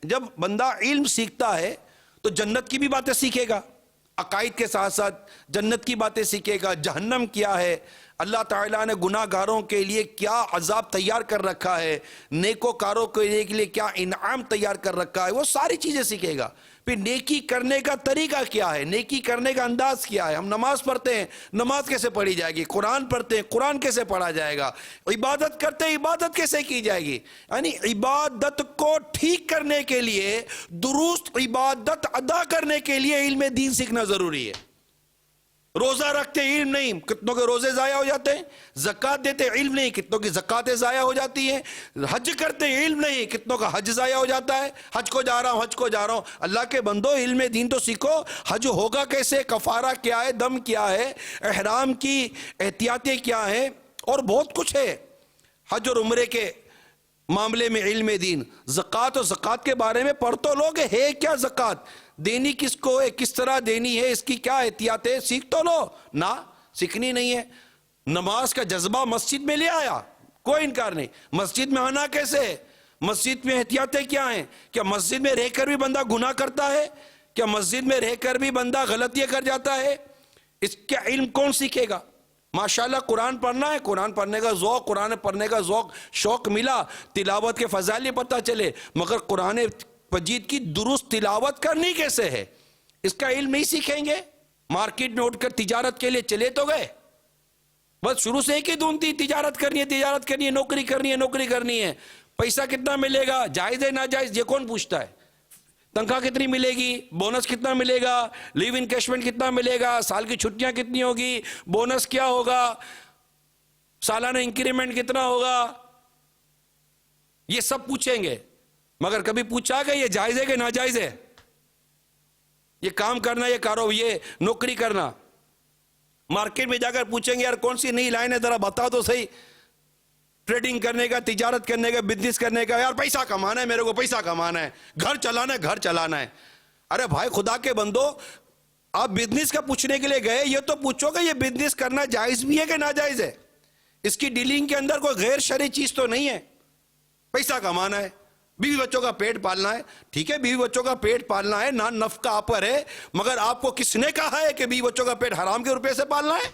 جب بندہ علم سیکھتا ہے تو جنت کی بھی باتیں سیکھے گا، عقائد کے ساتھ ساتھ جنت کی باتیں سیکھے گا، جہنم کیا ہے، اللہ تعالیٰ نے گناہ گاروں کے لیے کیا عذاب تیار کر رکھا ہے، نیکوکاروں کے لیے کیا انعام تیار کر رکھا ہے، وہ ساری چیزیں سیکھے گا۔ پھر نیکی کرنے کا طریقہ کیا ہے، نیکی کرنے کا انداز کیا ہے، ہم نماز پڑھتے ہیں، نماز کیسے پڑھی جائے گی، قرآن پڑھتے ہیں، قرآن کیسے پڑھا جائے گا، عبادت کرتے ہیں، عبادت کیسے کی جائے گی۔ یعنی عبادت کو ٹھیک کرنے کے لیے، درست عبادت ادا کرنے کے لیے علم دین سیکھنا ضروری ہے۔ روزہ رکھتے علم نہیں، کتنوں کے روزے ضائع ہو جاتے ہیں، زکوٰۃ دیتے علم نہیں، کتنوں کی زکوٰۃیں ضائع ہو جاتی ہیں، حج کرتے علم نہیں، کتنوں کا حج ضائع ہو جاتا ہے، حج کو جا رہا ہوں، حج کو جا رہا ہوں۔ اللہ کے بندو، علم دین تو سیکھو، حج ہوگا کیسے، کفارہ کیا ہے، دم کیا ہے، احرام کی احتیاطیں کیا ہیں، اور بہت کچھ ہے حج اور عمرے کے معاملے میں۔ علم دین، زکوٰۃ اور زکوٰۃ کے بارے میں پڑھ تو لوگ، ہے کیا زکوٰۃ، دینی کس کو ہے، کس طرح دینی ہے، اس کی کیا احتیاط ہے، سیکھ تو لو نہ، سیکھنی نہیں ہے۔ نماز کا جذبہ مسجد میں لے آیا، کوئی انکار نہیں، مسجد میں آنا کیسے ہے، مسجد میں احتیاطیں کیا ہیں، کیا مسجد میں رہ کر بھی بندہ گناہ کرتا ہے، کیا مسجد میں رہ کر بھی بندہ غلطیاں کر جاتا ہے، اس کا علم کون سیکھے گا۔ ماشاءاللہ قرآن پڑھنا ہے، قرآن پڑھنے کا ذوق، قرآن پڑھنے کا شوق ملا، تلاوت کے فضائل پتہ چلے، مگر قرآن مجید کی درست تلاوت کرنی کیسے ہے، اس کا علم نہیں سیکھیں گے۔ مارکیٹ میں اٹھ کر تجارت کے لیے چلے تو گئے، بس شروع سے ایک ہی دھن تھی، تجارت کرنی ہے، تجارت کرنی ہے، نوکری کرنی ہے، نوکری کرنی ہے، پیسہ کتنا ملے گا، جائز ہے ناجائز، یہ کون پوچھتا ہے، تنخواہ کتنی ملے گی، بونس کتنا ملے گا، لیو انکیشمنٹ کتنا ملے گا، سال کی چھٹیاں کتنی ہوگی، بونس کیا ہوگا، سالانہ انکریمنٹ کتنا ہوگا، یہ سب پوچھیں گے، مگر کبھی پوچھا کہ یہ جائز ہے کہ ناجائز ہے، یہ کام کرنا، یہ نوکری کرنا۔ مارکیٹ میں جا کر پوچھیں گے، یار کون سی نئی لائن ہے ذرا بتا دو صحیح، ٹریڈنگ کرنے کا، تجارت کرنے کا، بزنس کرنے کا، یار پیسہ کمانا ہے، میرے کو پیسہ کمانا ہے، گھر چلانا ہے، گھر چلانا ہے۔ ارے بھائی خدا کے بندو، آپ بزنس کا پوچھنے کے لیے گئے، یہ تو پوچھو کہ یہ بزنس کرنا جائز بھی ہے کہ ناجائز ہے، اس کی ڈیلنگ کے اندر کوئی غیر شرعی چیز تو نہیں ہے۔ پیسہ کمانا ہے، بیوی بچوں کا پیٹ پالنا ہے، ٹھیک ہے بیوی بچوں کا پیٹ پالنا ہے، نان نفقہ آپ پر ہے، مگر آپ کو کس نے کہا ہے کہ بیوی بچوں کا پیٹ حرام کے روپے سے پالنا ہے؟